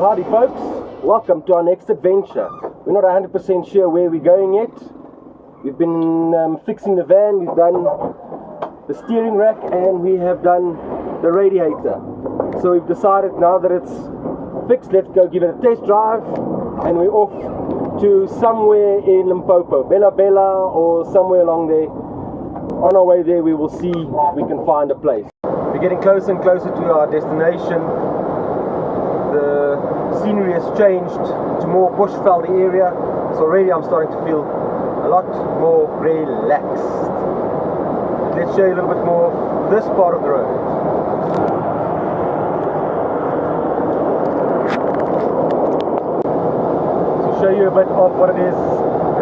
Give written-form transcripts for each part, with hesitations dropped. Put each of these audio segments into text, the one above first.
Well, howdy folks, welcome to our next adventure. We're not 100% sure where we're going yet. We've been fixing the van, we've done the steering rack and we have done the radiator. So we've decided now that it's fixed, let's go give it a test drive, and we're off to somewhere in Limpopo, Bella Bella or somewhere along there. On our way there we will see if we can find a place. We're getting closer and closer to our destination. The scenery has changed to more bushveldy area, so already I'm starting to feel a lot more relaxed. Let's show you a little bit more of this part of the road. To show you a bit of what it is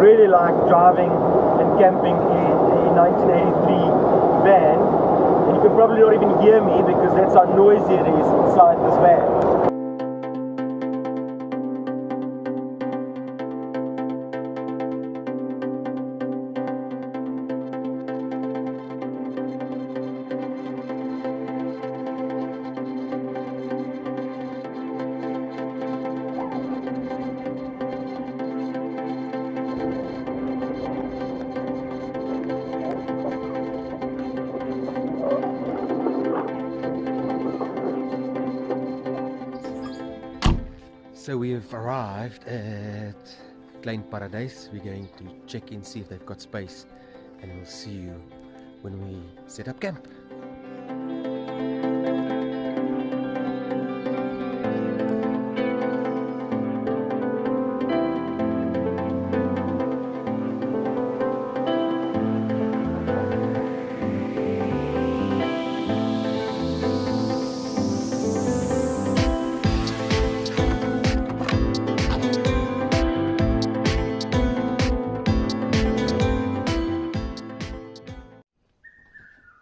really like driving and camping in a 1983 van. And you can probably not even hear me because that's how noisy it is inside this van. So we have arrived at Klein Paradys. We're going to check in, see if they've got space, and we'll see you when we set up camp.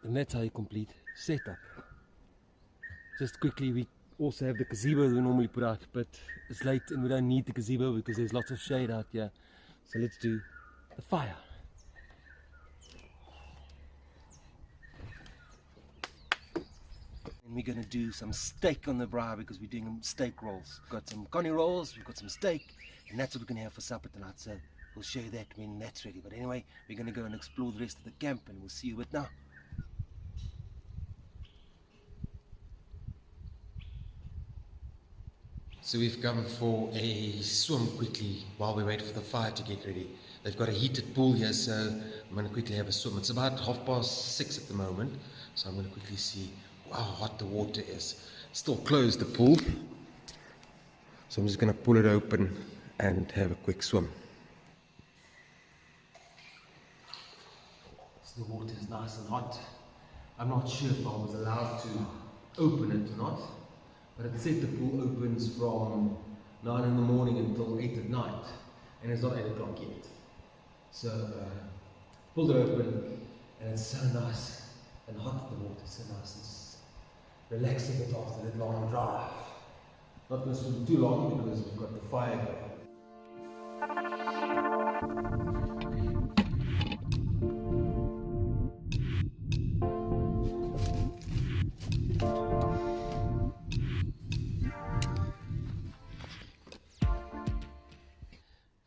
And that's how you complete setup. Just quickly, we also have the gazebo we normally put out, but it's late and we don't need the gazebo because there's lots of shade out here. So let's do the fire. And we're going to do some steak on the braai because we're doing steak rolls. We've got some connie rolls, we've got some steak, and that's what we're going to have for supper tonight. So we'll show you that when that's ready. But anyway, we're going to go and explore the rest of the camp and we'll see you with now. So we've come for a swim quickly while we wait for the fire to get ready. They've got a heated pool here, so I'm going to quickly have a swim. It's about 6:30 at the moment, so I'm going to quickly see how hot the water is. Still closed, the pool, so I'm just going to pull it open and have a quick swim. So the water is nice and hot. I'm not sure if I was allowed to open it or not, but it said the pool opens from 9 in the morning until 8 at night, and it's not 8 o'clock yet. So pulled it open, and it's so nice and hot. The water is so nice. It's relaxing it after that long drive. Not going to swim too long because we've got the fire going.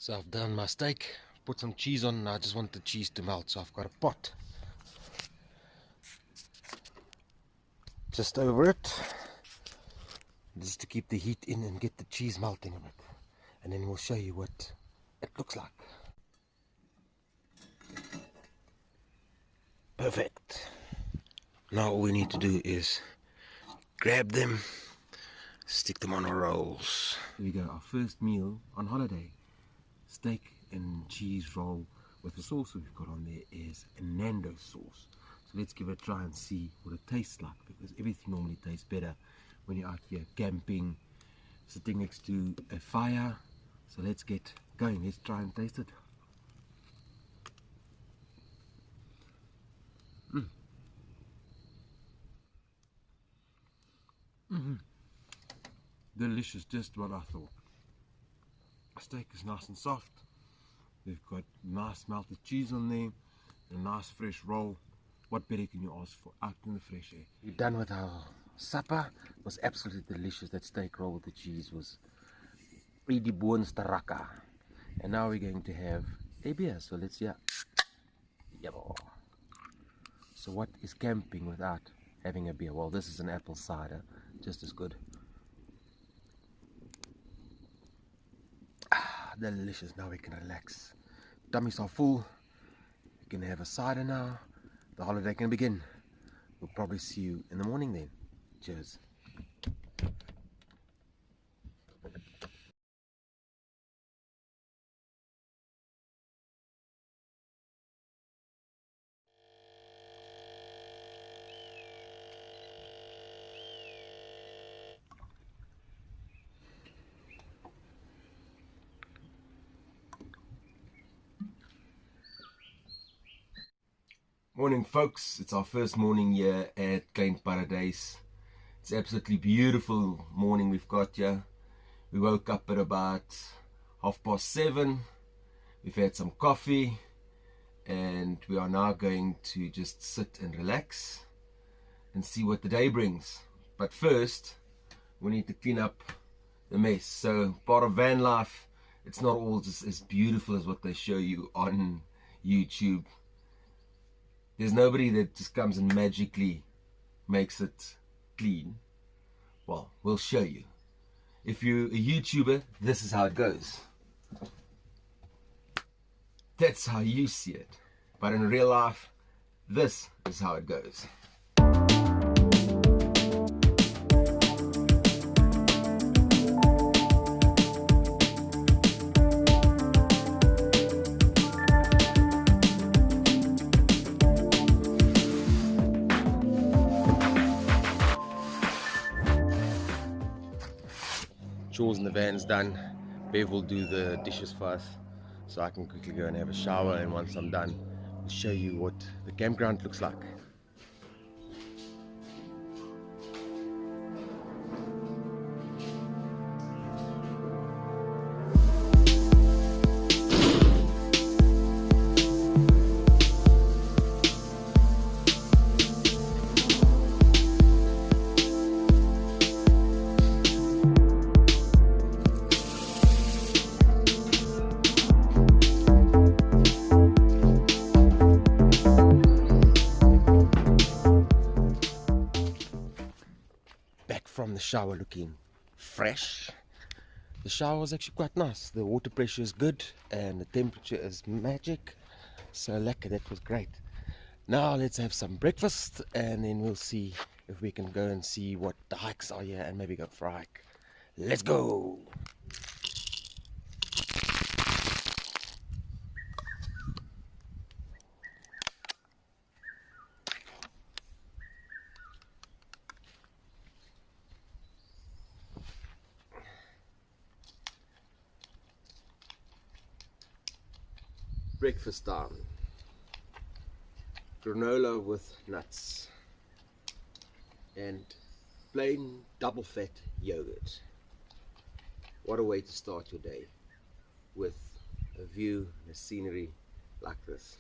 So I've done my steak, put some cheese on, and I just want the cheese to melt, so I've got a pot just over it, just to keep the heat in and get the cheese melting a bit, and then we'll show you what it looks like. Perfect. Now all we need to do is grab them, stick them on our rolls. Here we go, our first meal on holiday. Steak and cheese roll with the sauce we've got on there is a Nando sauce. So let's give it a try and see what it tastes like, because everything normally tastes better when you're out here camping, sitting next to a fire. So let's get going, let's try and taste it. Delicious, just what I thought. Steak is nice and soft. They've got nice melted cheese on there, a nice fresh roll. What better can you ask for out in the fresh air? We're done with our supper. It was absolutely delicious. That steak roll with the cheese was die boonste rakke. And now we're going to have a beer. So let's see. Yeah. So what is camping without having a beer? Well, this is an apple cider, just as good. Delicious. Now we can relax. Tummies are full. We can have a cider now. The holiday can begin. We'll probably see you in the morning then. Cheers. Morning folks, it's our first morning here at Klein Paradys. It's absolutely beautiful morning we've got here. We woke up at about 7:30. We've had some coffee and we are now going to just sit and relax and see what the day brings. But first we need to clean up the mess. So part of van life, it's not all just as beautiful as what they show you on YouTube. There's nobody that just comes and magically makes it clean. Well, we'll show you. If you're a YouTuber, this is how it goes. That's how you see it. But in real life, this is how it goes. Chores in the van's done. Bev will do the dishes for us, so I can quickly go and have a shower, and once I'm done, I'll show you what the campground looks like. From the shower looking fresh. The shower was actually quite nice. The water pressure is good and the temperature is magic. So lekker, that was great. Now let's have some breakfast and then we'll see if we can go and see what the hikes are here and maybe go for a hike. Let's go! Breakfast time. Granola with nuts and plain double fat yogurt. What a way to start your day, with a view and a scenery like this.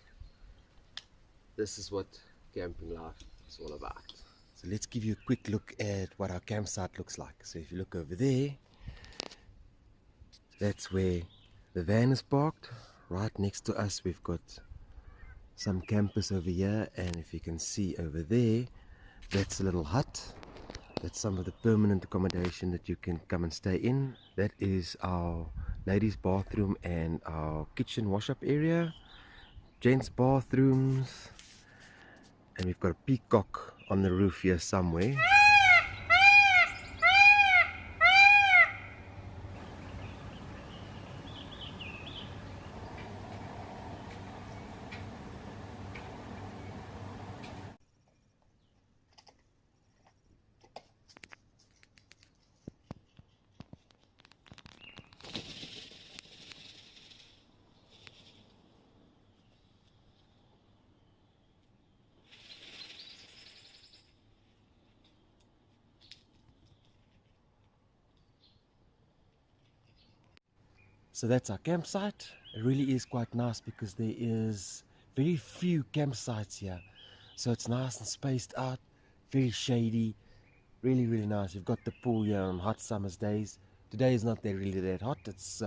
This is what camping life is all about. So let's give you a quick look at what our campsite looks like. So if you look over there, that's where the van is parked. Right next to us we've got some campers over here, and if you can see over there, that's a little hut. That's some of the permanent accommodation that you can come and stay in. That is our ladies bathroom and our kitchen wash up area, gents bathrooms, and we've got a peacock on the roof here somewhere. So that's our campsite. It really is quite nice because there is very few campsites here. So it's nice and spaced out, very shady, really nice. You've got the pool here on hot summer's days. Today is not really that hot. It's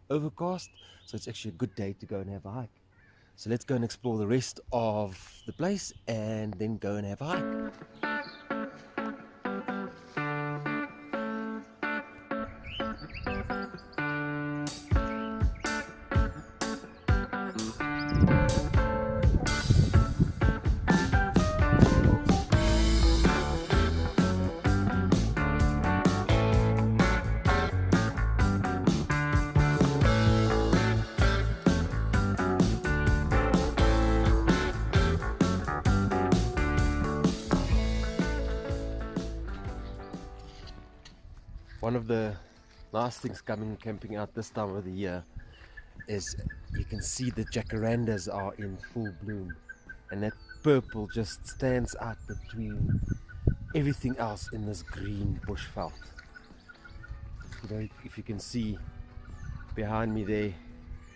overcast, so it's actually a good day to go and have a hike. So let's go and explore the rest of the place and then go and have a hike. One of the nice things coming camping out this time of the year is you can see the jacarandas are in full bloom, and that purple just stands out between everything else in this green bushveld. You know, if you can see behind me there,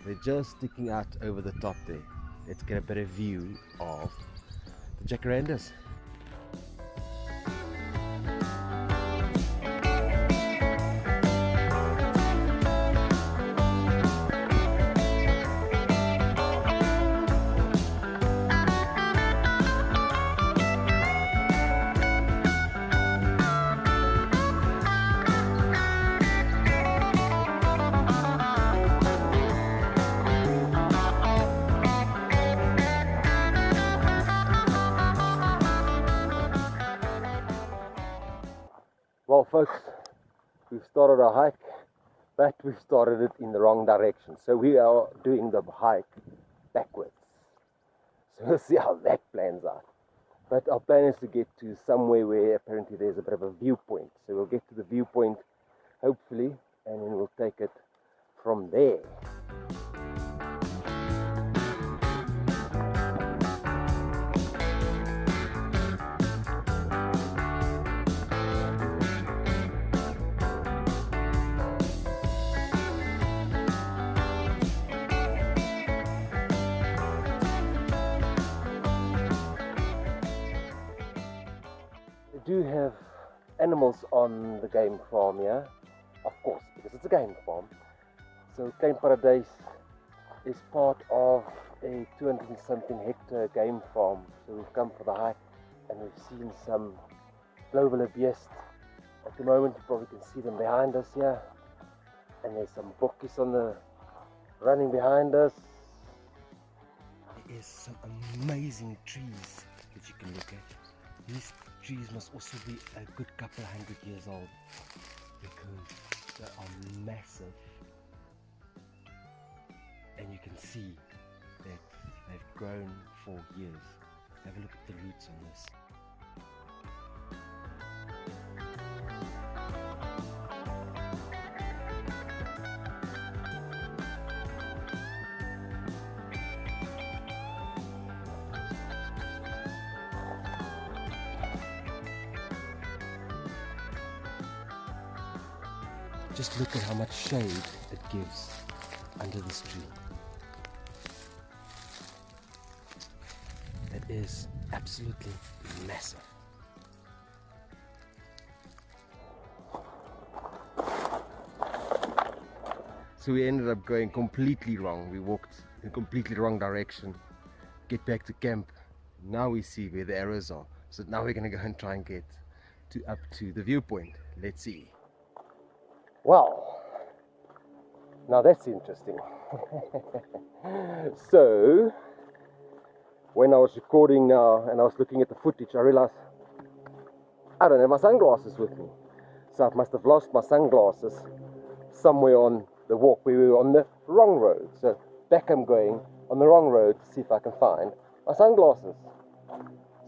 they're just sticking out over the top there. Let's get a better view of the jacarandas. Well folks, we've started our hike, but we've started it in the wrong direction. So we are doing the hike backwards. So we'll see how that plans out. But our plan is to get to somewhere where apparently there's a bit of a viewpoint. So we'll get to the viewpoint, hopefully, and then we'll take it from there. Do have animals on the game farm here, of course, because it's a game farm. So Klein Paradys is part of a 200 and something hectare game farm. So we've come for the hike and we've seen some global beasts. At the moment you probably can see them behind us here, and there's some bokkies on the running behind us. There is some amazing trees that you can look at. These trees must also be a good couple 100 years old because they are massive, and you can see that they've grown for years. Have a look at the roots on this. Just look at how much shade it gives under this tree. It is absolutely massive. So we ended up going completely wrong. We walked in a completely wrong direction. Get back to camp. Now we see where the arrows are. So now we're going to go and try and get up to the viewpoint. Let's see. Well, now that's interesting. So, when I was recording now and I was looking at the footage, I realized I don't have my sunglasses with me. So I must have lost my sunglasses somewhere on the walk. We were on the wrong road. So back I'm going on the wrong road to see if I can find my sunglasses.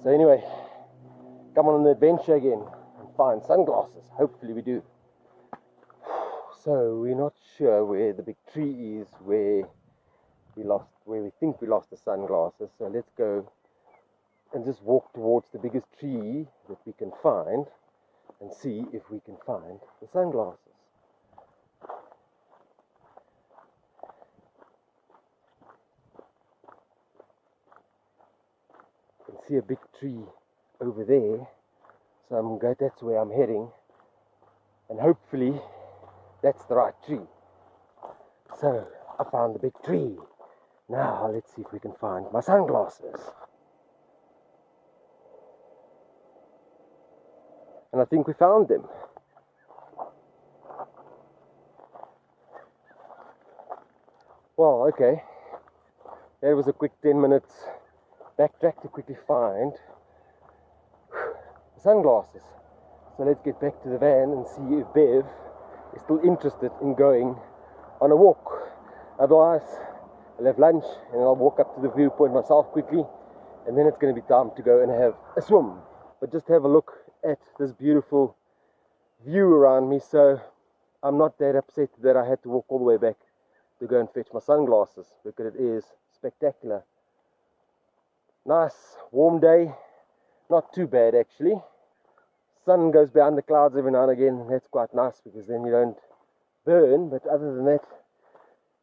So anyway, come on an adventure again and find sunglasses. Hopefully we do. So we're not sure where the big tree is, where we think we lost the sunglasses. So let's go and just walk towards the biggest tree that we can find and see if we can find the sunglasses. You can see a big tree over there. So that's where I'm heading, and hopefully that's the right tree. So I found the big tree. Now let's see if we can find my sunglasses. And I think we found them. Well, okay. That was a quick 10 minutes backtrack to quickly find the sunglasses. So let's get back to the van and see if Bev is still interested in going on a walk. Otherwise, I'll have lunch and I'll walk up to the viewpoint myself quickly, and then it's going to be time to go and have a swim. But just have a look at this beautiful view around me, so I'm not that upset that I had to walk all the way back to go and fetch my sunglasses, because it is spectacular. Nice warm day, not too bad actually. Sun goes behind the clouds every now and again, and that's quite nice because then you don't burn, but other than that,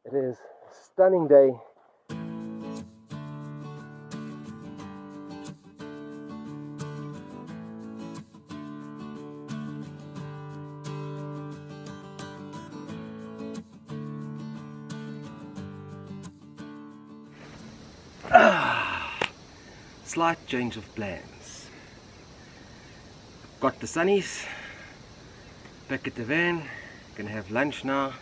it is a stunning day. Slight change of plans. Got the sunnies back at the van, gonna have lunch now.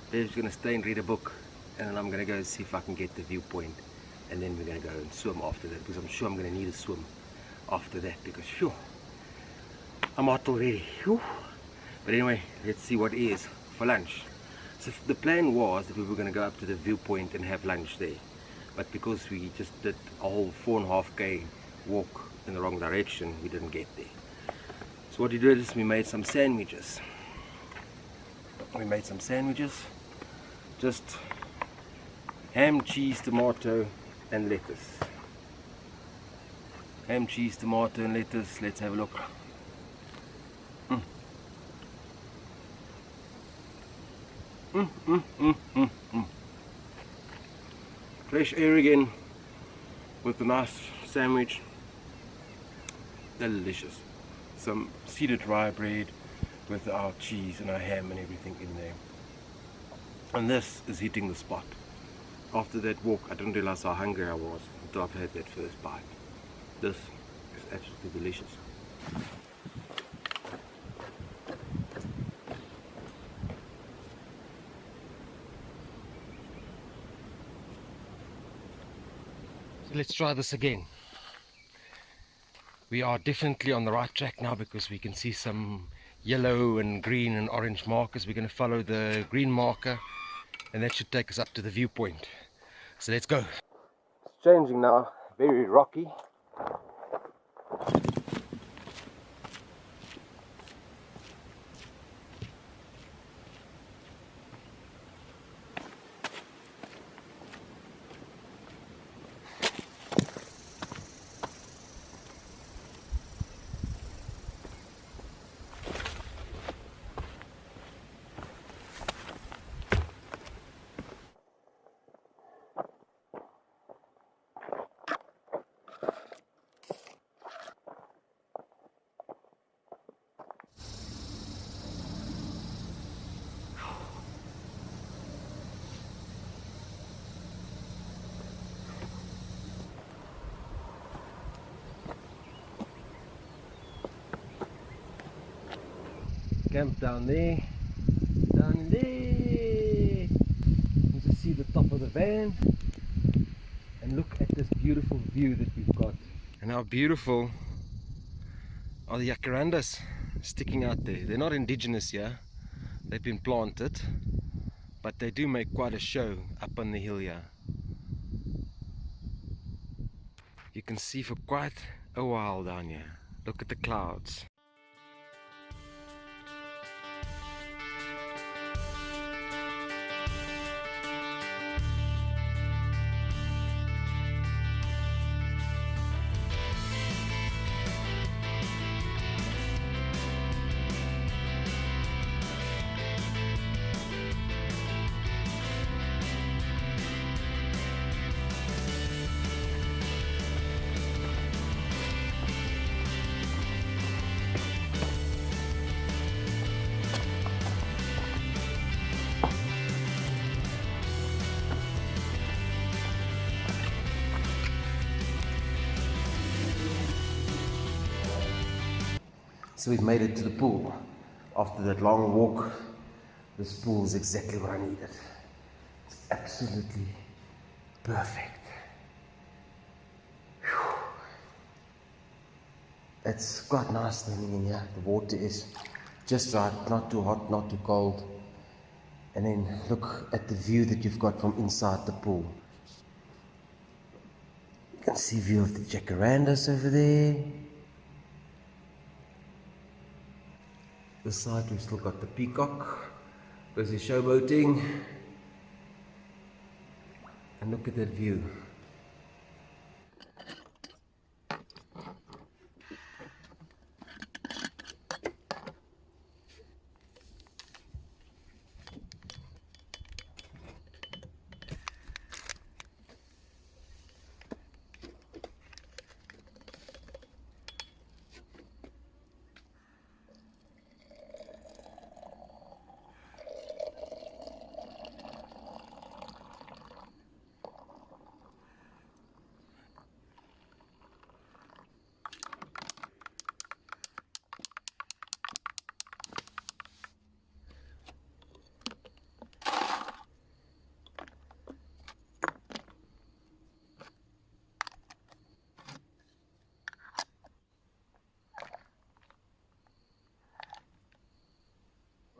Bev's gonna stay and read a book, and then I'm gonna go see if I can get the viewpoint, and then we're gonna go and swim after that, because I'm sure I'm gonna need a swim after that, because phew, I'm hot already. Whew. But anyway, let's see what is for lunch. So the plan was that we were gonna go up to the viewpoint and have lunch there, but because we just did a whole 4.5k walk in the wrong direction, we didn't get there. So what we did is we made some sandwiches. Just ham, cheese, tomato and lettuce. Ham, cheese, tomato and lettuce. Let's have a look. Fresh air again with a nice sandwich. Delicious. Some seeded rye bread with our cheese and our ham and everything in there. And this is hitting the spot. After that walk, I didn't realize how hungry I was until I've had that first bite. This is absolutely delicious. So let's try this again. We are definitely on the right track now, because we can see some yellow and green and orange markers. We're going to follow the green marker, and that should take us up to the viewpoint. So let's go. It's changing now, very rocky. Camp down there, down there. You can see the top of the van, and look at this beautiful view that we've got. And how beautiful are the jacarandas sticking out there. They're not indigenous here, they've been planted, but they do make quite a show up on the hill here. You can see for quite a while down here. Look at the clouds. So we've made it to the pool. After that long walk, this pool is exactly what I needed. It's absolutely perfect. Whew. It's quite nice standing in here. The water is just right, not too hot, not too cold. And then look at the view that you've got from inside the pool. You can see a view of the jacarandas over there. This side we've still got the peacock, busy showboating. And look at that view.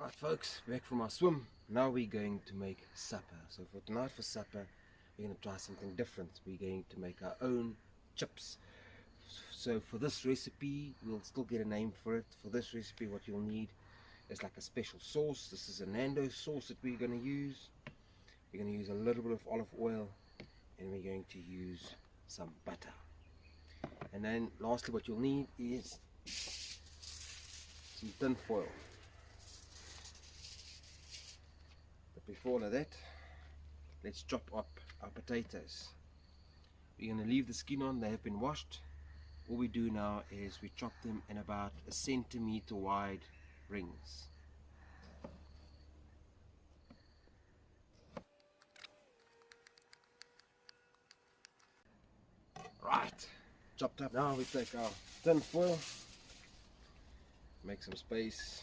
Right folks, back from our swim. Now we're going to make supper. So for tonight for supper, we're going to try something different. We're going to make our own chips. So for this recipe, we'll still get a name for it. For this recipe, what you'll need is like a special sauce. This is a Nando sauce that we're going to use. We're going to use a little bit of olive oil, and we're going to use some butter. And then lastly, what you'll need is some tin foil. But before all of that, let's chop up our potatoes. We're going to leave the skin on. They have been washed. All we do now is we chop them in about 1 centimeter wide rings. Right, chopped up. Now we take our tin foil, make some space.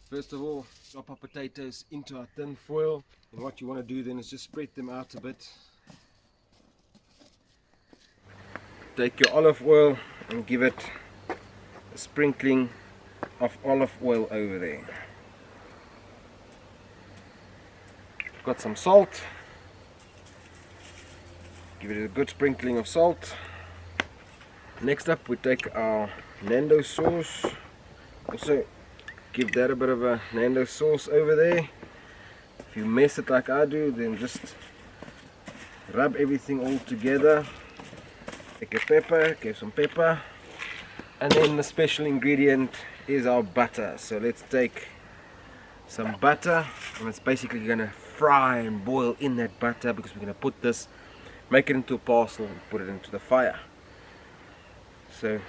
First of all, chop our potatoes into our tin foil, and what you want to do then is just spread them out a bit. Take your olive oil and give it a sprinkling of olive oil over there. Got some salt. Give it a good sprinkling of salt. Next up we take our Nando sauce. Also give that a bit of a Nando sauce over there. If you mess it like I do, then just rub everything all together. Take your pepper, give some pepper. And then the special ingredient is our butter. So let's take some butter, and it's basically going to fry and boil in that butter, because we're going to put this, make it into a parcel and put it into the fire. So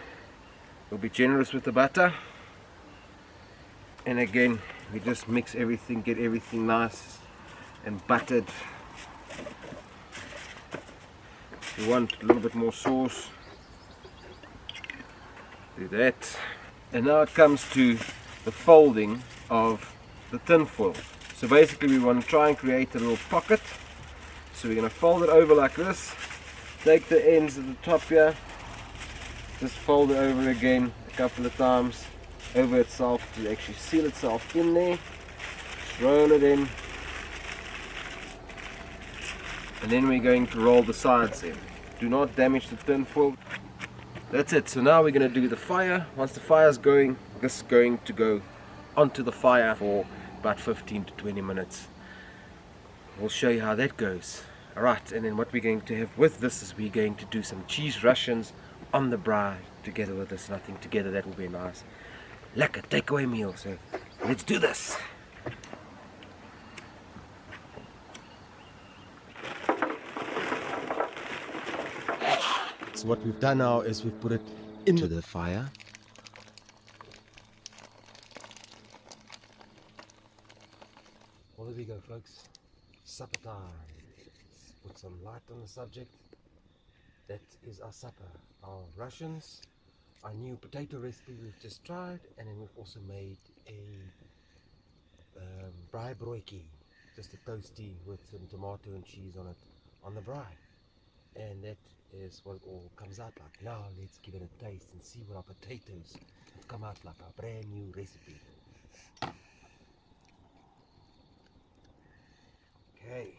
we'll be generous with the butter, and again we just mix everything, get everything nice and buttered. If you want a little bit more sauce, do that. And now it comes to the folding of the tin foil. So basically we want to try and create a little pocket. So we're going to fold it over like this, take the ends at the top here, just fold it over again a couple of times over itself to actually seal itself in there. Just roll it in, and then we're going to roll the sides in. Do not damage the tin foil. That's it. So now we're going to do the fire. Once the fire is going, this is going to go onto the fire for about 15 to 20 minutes. We'll show you how that goes. Alright, and then what we're going to have with this is we're going to do some cheese Russians on the braai together with this. And I think together that will be a nice lekker takeaway meal. So let's do this. So what we've done now is we've put it into the fire. Well, there we go, folks. Supper time. Let's put some light on the subject. that is our supper. Our Russians, our new potato recipe we've just tried, and then we've also made a braai broodjie, just a toasty with some tomato and cheese on it, on the braai. And that is what it all comes out like. Now let's give it a taste and see what our potatoes have come out like, our brand new recipe. Okay.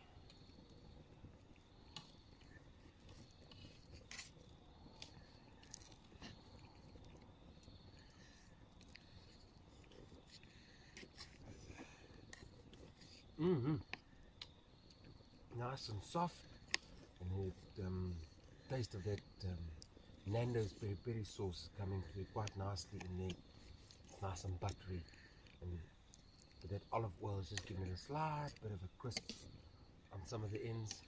Nice and soft, and the taste of that Nando's peri peri sauce is coming through quite nicely in there. Nice and buttery, and that olive oil is just giving it a slight bit of a crisp on some of the ends.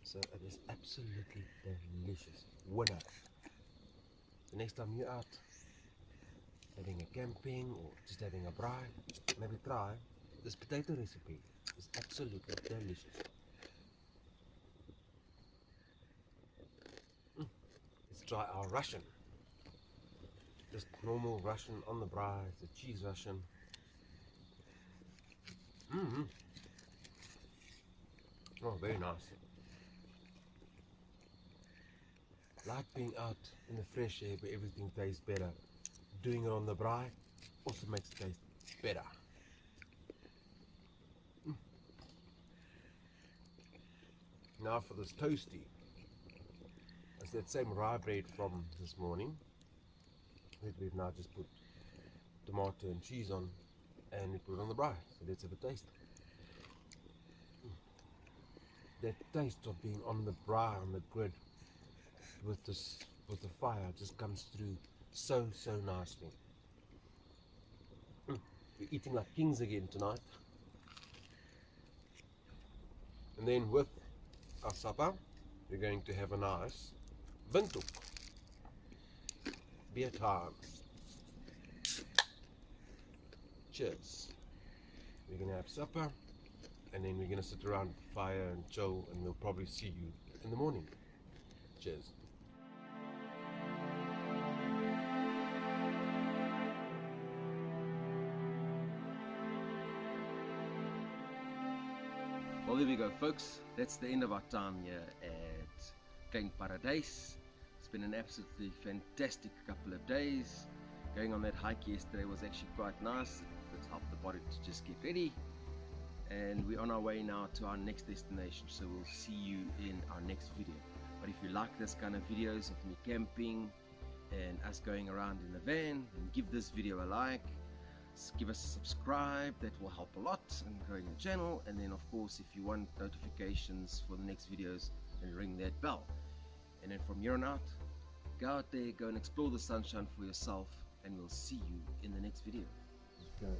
So it is absolutely delicious. Winner. The next time you're out having a camping or just having a braai, maybe try this potato recipe. It's absolutely delicious. Let's try our Russian. Just normal Russian on the braai. It's a cheese Russian. Oh, very nice. Like being out in the fresh air where everything tastes better. Doing it on the braai also makes it taste better. Now for this toasty. It's that same rye bread from this morning that we've now just put tomato and cheese on, and we put it on the braai. So let's have a taste. That taste of being on the braai, on the grid, with the fire, just comes through so nicely. We're eating like kings again tonight. And then with our supper, we're going to have a nice windhoek. Beer time. Cheers. We're going to have supper, and then we're going to sit around the fire and chill, and we'll probably see you in the morning. Cheers. Well, there we go, folks. That's the end of our time here at Klein Paradys. It's been an absolutely fantastic couple of days. Going on that hike yesterday was actually quite nice. It helped the body to just get ready. And we're on our way now to our next destination. So we'll see you in our next video. But if you like this kind of videos of me camping and us going around in the van, then give this video a like. Give us a subscribe, that will help a lot in growing the channel. And then of course, if you want notifications for the next videos, then ring that bell. And then from here on out, go out there, go and explore the sunshine for yourself, and we'll see you in the next video. Okay.